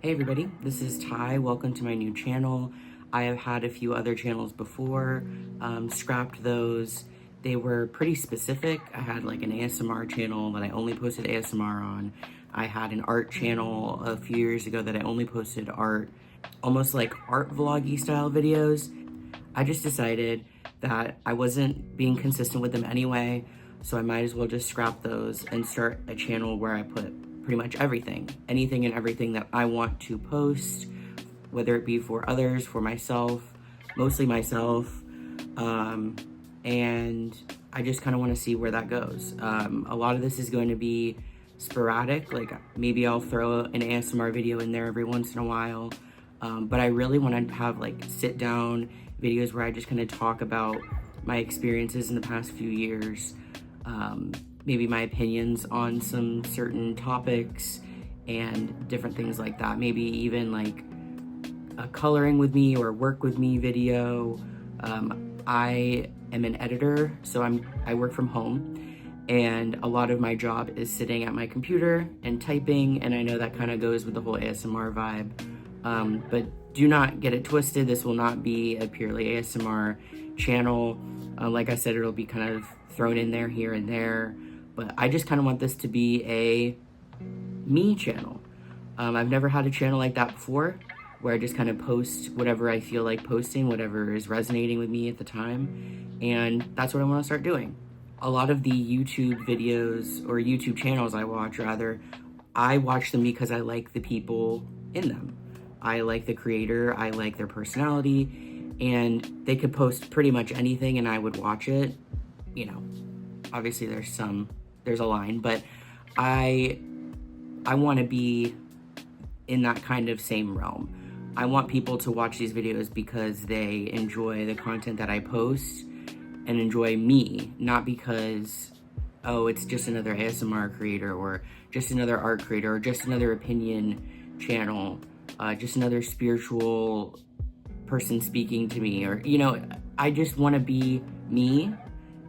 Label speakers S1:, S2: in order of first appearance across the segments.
S1: Hey everybody, this is Ty. Welcome to my new channel. I have had a few other channels before, scrapped those. They were pretty specific. I had like an ASMR channel that I only posted ASMR on. I had an art channel a few years ago that I only posted art, almost like art vloggy style videos. I just decided that I wasn't being consistent with them anyway, so I might as well just scrap those and start a channel where I put pretty much everything, anything and everything that I want to post, whether it be for others, for myself, mostly myself, and I just kind of want to see where that goes. A lot of this is going to be sporadic, like maybe I'll throw an ASMR video in there every once in a while, but I really want to have like sit down videos where I just kind of talk about my experiences in the past few years, maybe my opinions on some certain topics and different things like that. Maybe even like a coloring with me or work with me video. I am an editor, so I work from home, and a lot of my job is sitting at my computer and typing, and I know that kind of goes with the whole ASMR vibe. But do not get it twisted. This will not be a purely ASMR channel. Like I said, it'll be kind of thrown in there here and there, but I just kind of want this to be a me channel. I've never had a channel like that before, where I just kind of post whatever I feel like posting, whatever is resonating with me at the time, and that's what I want to start doing. A lot of the YouTube videos, or YouTube channels I watch rather, I watch them because I like the people in them. I like the creator, I like their personality, and they could post pretty much anything and I would watch it. You know, obviously there's a line, but I want to be in that kind of same realm. I want people to watch these videos because they enjoy the content that I post and enjoy me, not because, oh, it's just another ASMR creator or just another art creator or just another opinion channel, just another spiritual person speaking to me, or, you know, I just want to be me.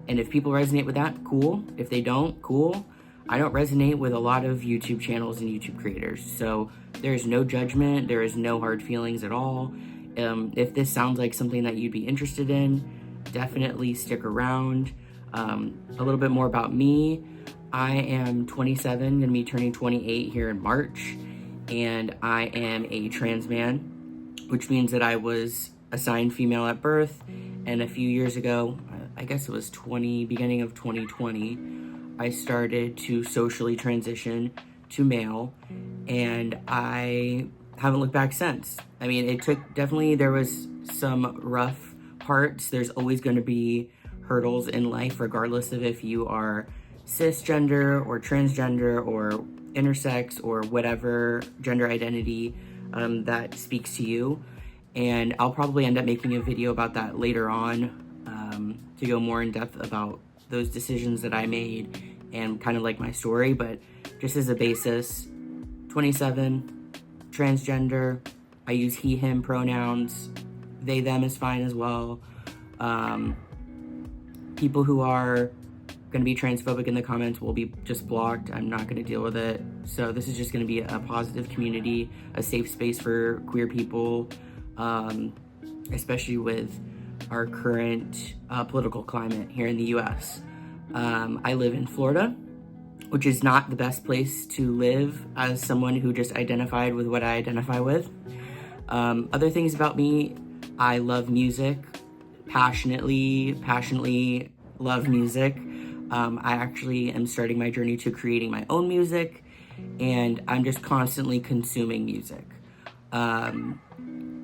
S1: And if people resonate with that, cool. If they don't, cool. I don't resonate with a lot of YouTube channels and YouTube creators, so there's no judgment, there is no hard feelings at all. If this sounds like something that you'd be interested in, definitely stick around. A little bit more about me. I am 27, gonna be turning 28 here in March, and I am a trans man, which means that I was assigned female at birth, and a few years ago, I guess it was beginning of 2020, I started to socially transition to male, and I haven't looked back since. I mean, there was some rough parts. There's always going to be hurdles in life, regardless of if you are cisgender or transgender or intersex or whatever gender identity that speaks to you. And I'll probably end up making a video about that later on, to go more in depth about those decisions that I made and kind of like my story. But just as a basis, 27, transgender, I use he, him pronouns, they, them is fine as well. People who are going to be transphobic in the comments will be just blocked. I'm not going to deal with it. So this is just going to be a positive community, a safe space for queer people, especially with our current political climate here in the US. I live in Florida, which is not the best place to live as someone who just identified with what I identify with. Other things about me, I love music, passionately love music. I actually am starting my journey to creating my own music, and I'm just constantly consuming music.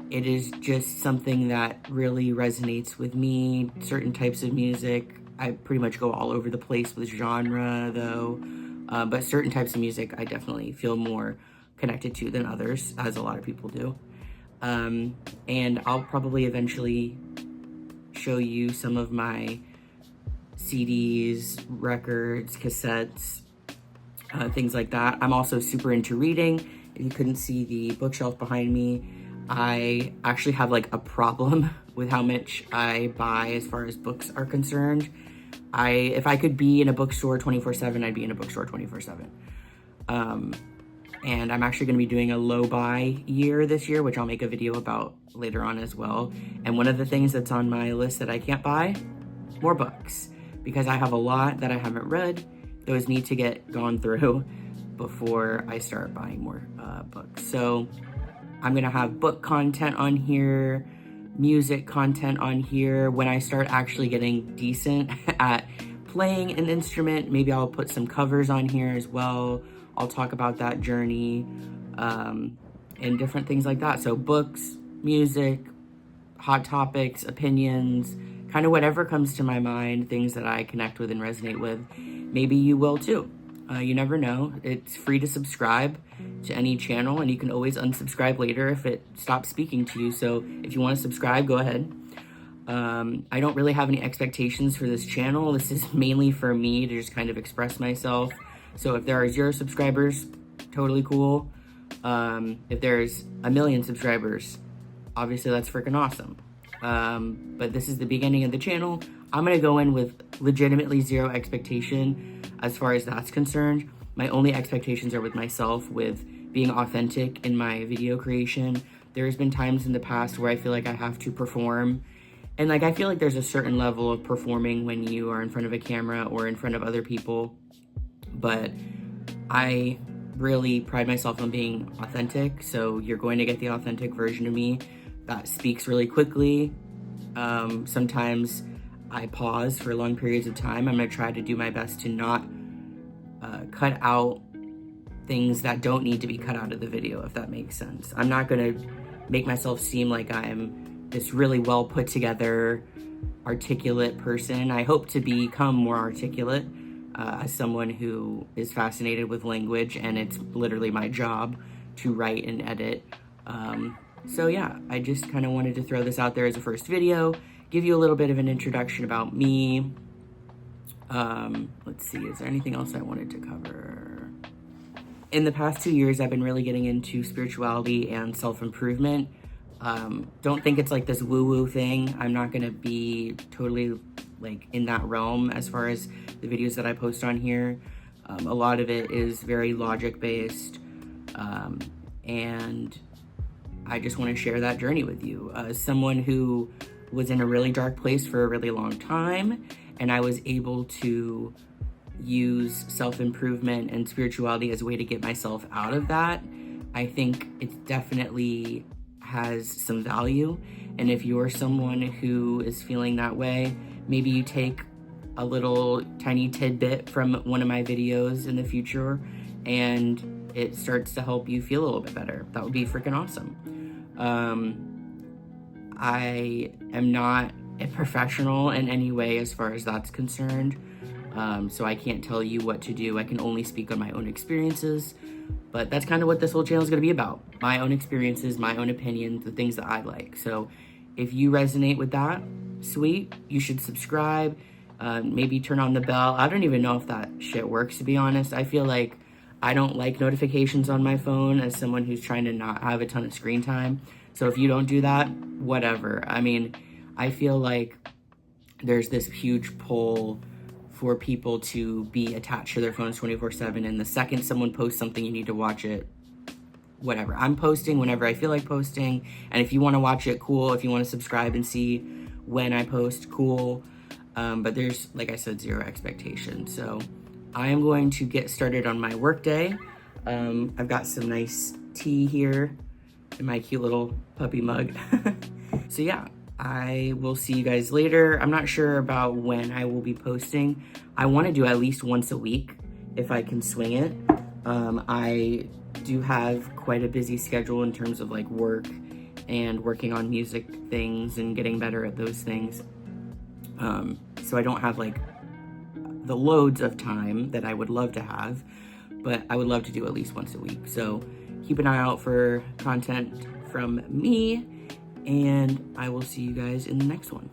S1: It is just something that really resonates with me, certain types of music. I pretty much go all over the place with genre though, but certain types of music I definitely feel more connected to than others, as a lot of people do. And I'll probably eventually show you some of my CDs, records, cassettes, things like that. I'm also super into reading. If you couldn't see the bookshelf behind me, I actually have like a problem with how much I buy as far as books are concerned. If I could be in a bookstore 24/7, I'd be in a bookstore 24/7. And I'm actually gonna be doing a low buy year this year, which I'll make a video about later on as well. And one of the things that's on my list that I can't buy, more books, because I have a lot that I haven't read. Those need to get gone through before I start buying more books. So I'm gonna have book content on here, music content on here. When I start actually getting decent at playing an instrument, maybe I'll put some covers on here as well. I'll talk about that journey and different things like that. So books, music, hot topics, opinions, kind of whatever comes to my mind, things that I connect with and resonate with. Maybe you will too. You never know. It's free to subscribe to any channel, and you can always unsubscribe later if it stops speaking to you. So if you want to subscribe, go ahead. I don't really have any expectations for this channel. This is mainly for me to just kind of express myself. So if there are 0 subscribers, totally cool. If there's 1 million subscribers, obviously that's freaking awesome. But this is the beginning of the channel. I'm gonna go in with legitimately 0 expectation as far as that's concerned. My only expectations are with myself, with being authentic in my video creation. There's been times in the past where I feel like I have to perform. And like, I feel like there's a certain level of performing when you are in front of a camera or in front of other people. But I really pride myself on being authentic. So you're going to get the authentic version of me that speaks really quickly. Sometimes I pause for long periods of time. I'm gonna try to do my best to not cut out things that don't need to be cut out of the video, if that makes sense. I'm not gonna make myself seem like I'm this really well put together, articulate person. I hope to become more articulate as someone who is fascinated with language, and it's literally my job to write and edit. So yeah, I just kind of wanted to throw this out there as a first video, give you a little bit of an introduction about me. Let's see, is there anything else I wanted to cover? In the past 2 years, I've been really getting into spirituality and self-improvement. Don't think it's like this woo-woo thing. I'm not gonna be totally like in that realm as far as the videos that I post on here. A lot of it is very logic-based, and I just want to share that journey with you. As someone who was in a really dark place for a really long time, and I was able to use self-improvement and spirituality as a way to get myself out of that, I think it definitely has some value. And if you're someone who is feeling that way, maybe you take a little tiny tidbit from one of my videos in the future and it starts to help you feel a little bit better. That would be freaking awesome. I am not a professional in any way as far as that's concerned. So I can't tell you what to do. I can only speak on my own experiences, but that's kind of what this whole channel is going to be about. My own experiences, my own opinions, the things that I like. So if you resonate with that, sweet, you should subscribe, maybe turn on the bell. I don't even know if that shit works, to be honest. I feel like I don't like notifications on my phone as someone who's trying to not have a ton of screen time. So if you don't do that, whatever. I mean, I feel like there's this huge pull for people to be attached to their phones 24/7, and the second someone posts something, you need to watch it. Whatever. I'm posting whenever I feel like posting, and if you want to watch it, cool. If you want to subscribe and see when I post, cool. But there's, like I said, 0 expectations. So I am going to get started on my work day. I've got some nice tea here in my cute little puppy mug. So yeah, I will see you guys later. I'm not sure about when I will be posting. I want to do at least once a week if I can swing it. I do have quite a busy schedule in terms of like work and working on music things and getting better at those things. So I don't have like the loads of time that I would love to have, but I would love to do at least once a week. So keep an eye out for content from me, and I will see you guys in the next one.